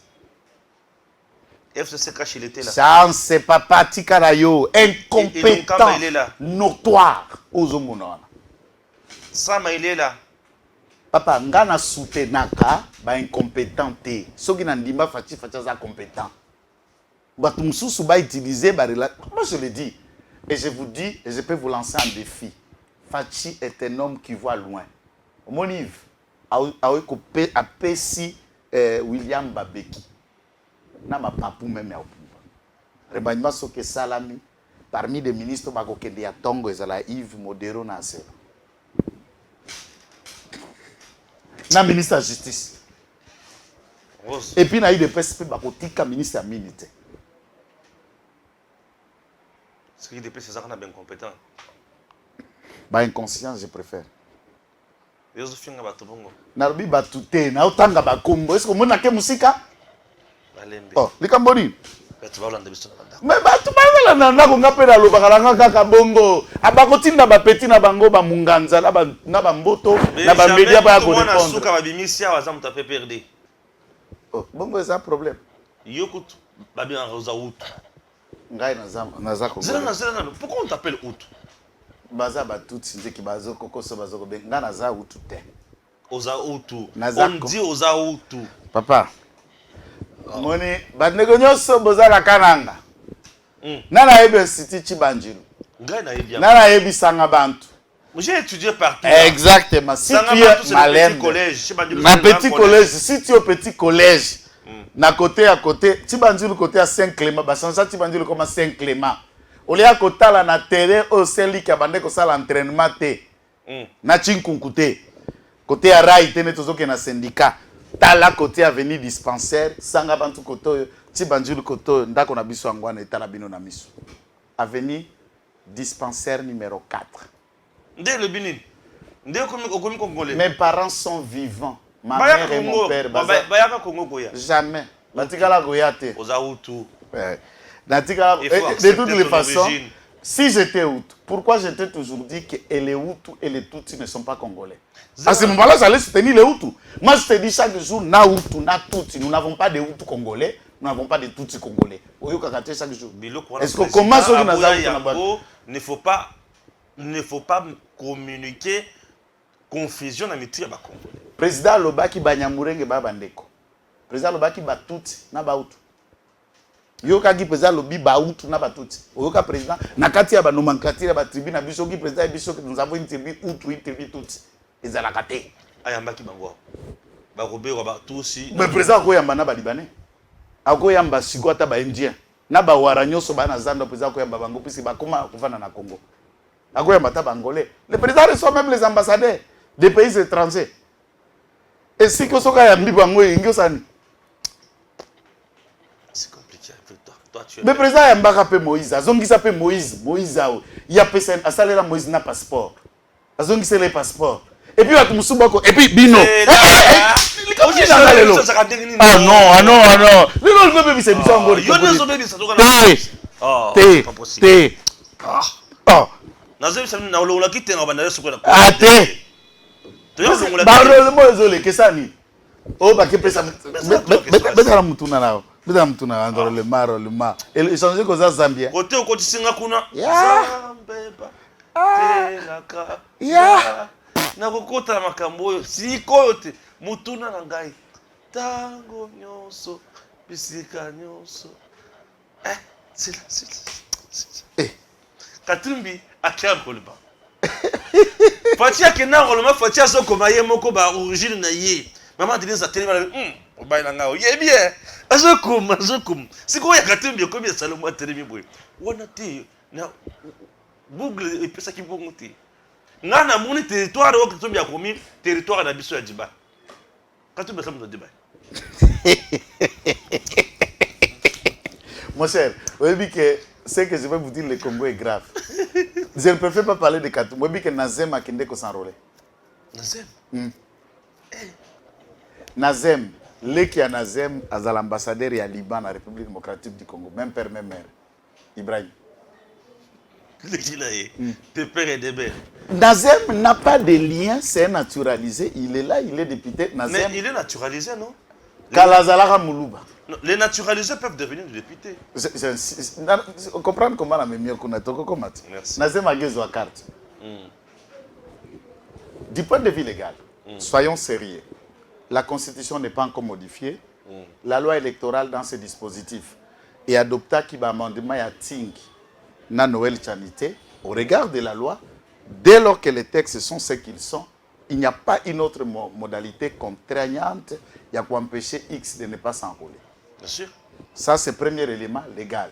FCC cache, il était là. Ça, c'est pas parti Karayo. Incompétent. Notoire. Aux hommes. Sama, il est là. Papa, ngana soutenaka ba incompétent te. Soki na ndimba fachi za compétent. Batu mususu ba utiliser ba moi je le dis et je vous dis et je peux vous lancer un défi. Fachi est un homme qui voit loin. Monive a coupé a pesi William Babeki. Na ma papu même ya opumba. Rebanyma soke salami parmi les ministres ba kokende ya Tongo ezala Yves Modero na selo. Na ministre de la justice. Rose. Et puis, il y a eu des PSP qui sont ministre de la militaire. Ce qui est c'est ça qu'on a bien compétent. Bah, inconscient, je préfère. Yosophine Batobongo. Narbi Batute, Nautanga Bakombo. Est-ce que vous avez musica? Oh, les Cambodis. Mais tu vas là on appelle à l'Obaranga Kabongo. Abakoti na ba petit na bango ba munganza na ba mboto na ba média ba ko répondre. Suka ba bimisia waza mutape perder. Oh, bongo c'est un problème. Yokut ba bien rosa out. Ngai na za ko. Zela, pourquoi on t'appelle out? Baza ba tout sinze ki bazo koko so bazo ko ben nga na za out te. Oza Hutu. Nazako. On dit Oza Hutu. Papa. Moni, bandeko nyonso bozala kananga. Nana ebe siti Chibanjilu. Nana ebi sanga bantu. J'ai étudié partout. Exactement. Si tu es malin. Na petit collège, si tu es au petit collège, na côté à côté, Chibanjilu côté à Saint-Clément, bah sans ça Chibanjilu comme à Saint-Clément. Olia kotala na terrain au seli ki abande ko sala entraînement te. Na Chinkunkute. Côté à Rai te netozoke na syndicat. Tala côté avenue dispensaire, sanga bantu koto Chibanjilu koto ndako na biso angwana etala bino na miso. Avenue dispensaire numéro 4. Ndé le Binin. Ndé komi congolais. Mes parents sont vivants. Ma mère et mon père. Bayaka Congo Goya. Jamais. Batikala Goya te. Oza Hutu. De toutes les façons, si j'étais Hutu, pourquoi j'étais toujours dit que les Hutus et les Tutsis ne sont pas congolais? À ce moment-là, j'allais soutenir les Hutus. Moi, je te dis chaque jour, na Hutu, na Tutsi, nous n'avons pas de Hutus congolais, nous n'avons pas de Tutsis congolais. Chaque jour. Est-ce que comment ça ne faut pas communiquer confusion dans les tirs congolais. Président Lobaki Banyamurenge Babandeko. Président Lobaki Batutsi na Bahutu. Yoka ki président lobi Bahutu na Batutsi. Yoka président nakati ya banomenclature ba tribu na biso ki président biso que nous avons une tribu Hutu, une tribu Tutsi. Ezala kate. Ayambaki bango. Ba robero ba Tutsi. Mais président ko yamba na ba Libanais. Ako yamba sigota ba Indien. Na ba waranyoso ba na zando président ko yamba bango puisque ba koma kuvana na Congo. Ako yamba ta bangolais. Les présidents sont même les ambassadeurs des pays étrangers. Et si que soka yambi bango ingo sani. C'est compliqué avec toi. Toi tu es. Le président yambaka pe Moïse, azongisa pe Moïse ao. Ya pesa asalela Moïse na passeport. Azongisa le passeport. Et puis watu musubako et puis bino. Ah non. Lelo le bébé c'est bizarre ngori. Yo ne so bébé ça toka. Te. Ah. Nazo ça na lola kite na bana yesu ko na. Ah te. Barolo mozole kesani. Oh ba ke pesa. Betala mutuna nao. Betala mutuna andoro le maro le ma. Et changer koza Zambia. Côté au côté singa kuna. Zambeba. Telaka. Ya. Na kokota makambo siko yote mutuna na ngai. Tango nyonso bisika nyonso. C'est Katumbi akia kolba. Fatia kena roloma fatia so komaye moko ba origine na ye. Maman dine za télé oba na ngao. Ye bien. Azokum. Siko ya Katumbi ko bien salomo télé mi boy. Wona te na Google et pesa ki bongo te. Ngana moni territoire o Katumbi akomi territoire na biso ya Diba. Katumbi samu na Diba. Mon cher, vous avez dit que ce que je vais vous dire, le Congo est grave. Je ne préfère pas parler de Katumbi. Vous avez dit que Nazem a kende ko s'enrôler. Nazem? Nazem, leki ya Nazem à l'ambassadeur ya Liban à la République démocratique du Congo. Même père, même mère. Ibrahim. Tes pères et des mères. Nazem n'a pas de lien, c'est naturalisé. Il est là, il est député. Nazem. Mais il est naturalisé, non? Kalazalaka Moulouba. Les naturalisés peuvent devenir des députés. Comprendre comment la même Merci. Nazem a la carte. Du point de vue légal, soyons sérieux. La Constitution n'est pas encore modifiée. La loi électorale dans ce dispositif est adoptée qui va amendement à Ting na Noël Chanité. Au regard de la loi, dès lors que les textes sont ce qu'ils sont, il n'y a pas une autre modalité contraignante qui peut empêcher X de ne pas s'enrôler. Bien sûr. Ça, c'est le premier élément légal.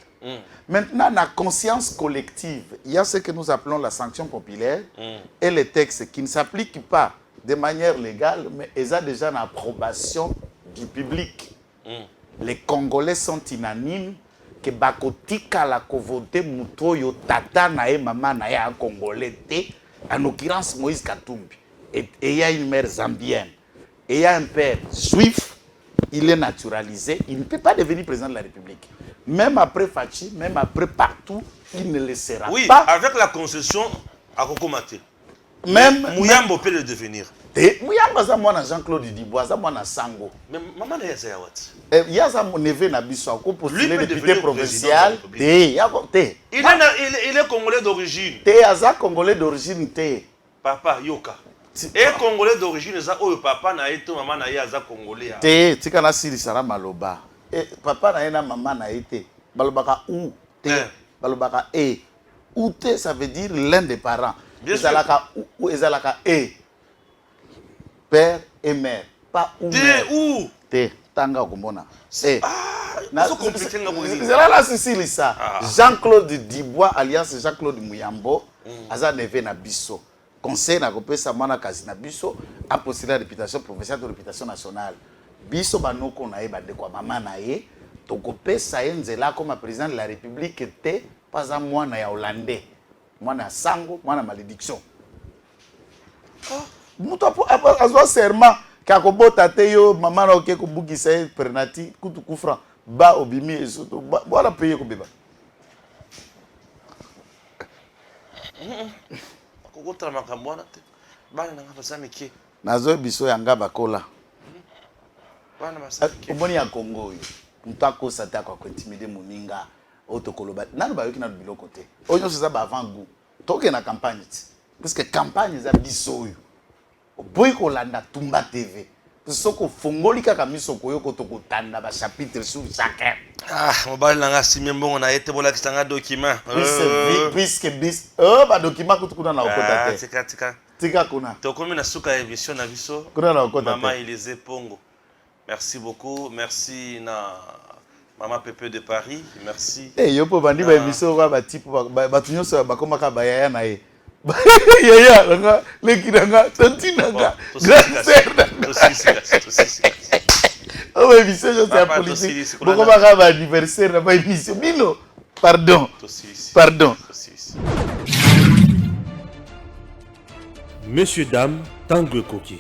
Maintenant, la conscience collective, il y a ce que nous appelons la sanction populaire et les textes qui ne s'appliquent pas de manière légale, mais ils ont déjà une approbation du public. Les Congolais sont unanimes que bakotika la voter mutoyo tata na e mama na ya Congolais te, en l'occurrence Moïse Katumbi. Et il y a une mère zambienne. Et il y a un père juif. Il est naturalisé, il ne peut pas devenir président de la République. Même après Fachi, même après partout, il ne le sera pas. Oui, avec la concession à Kokomate. Même Mouyambo peut le devenir. Mouyambo, c'est moi, Jean-Claude Dibois, c'est moi, Sango. Mais maman, il y a il y a mon neveu Nabiso, qui postulé député provincial. Il est congolais d'origine. Il est congolais d'origine. Papa, Yoka. Et Congolais d'origine, ça, oh, papa na été, maman na été, Congolais. Te, tika na sili sara maloba. Papa na na maman na été. Balobaka ou te, balobaka e. Ou te, ça veut dire l'un des parents. Ezalaka ou ezalaka e. Père et mère. Pas ou. Te ou. Te, tanga okomona. E. Na so compliqué nga bozi. C'est là si sili ça. Jean-Claude Dibois alias Jean-Claude Muyambo, aza neve na biso. Conseil na kopesa mwana kazi na biso a postulé la réputation provinciale de réputation nationale. Biso banoko na ye bande kwa mama na ye to kopesa ye nzela comme président de la République te pas un mwana ya hollandais. Mwana sango, mwana malédiction. Muto azwa serment ka kobota te yo mama na oke ko bukisa ye prenati kutu kufra ba obimi esoto bora payer ko beba. Kokota makambo na te. Bana nga basami ki. Nazo biso yanga bakola. Bana basami ki. Omoni ya Congo yo. Mutako sata kwa intimider moninga otokoloba. Nanu ba yoki na biloko te. Onyo seza ba avant goût. Toke na campagne ti. Parce que campagne za biso yo. Boy ko landa Tumba TV. Soko fongoli kaka miso koyoko tokotanda ba chapitre sur chacun. Ah, mobile nanga simi mbongo na yete bola kisanga document. Puisque ba document kutukuna na okota te. Tika kuna. Tokomi na suka émission na biso. Kuna na okota te. Maman Élysée Pongo. Merci beaucoup. Merci na Maman Pepe de Paris. Merci. Eh yo po bandi ba émission ba type ba tunyoso ba komaka ba yaya na ye. Yaya nga leki nga tanti nga. Oh mais émission c'est politique. Beaucoup ba ba anniversaire na ba émission bino. Pardon. Pardon. Messieurs, dames, Tanguy Koki.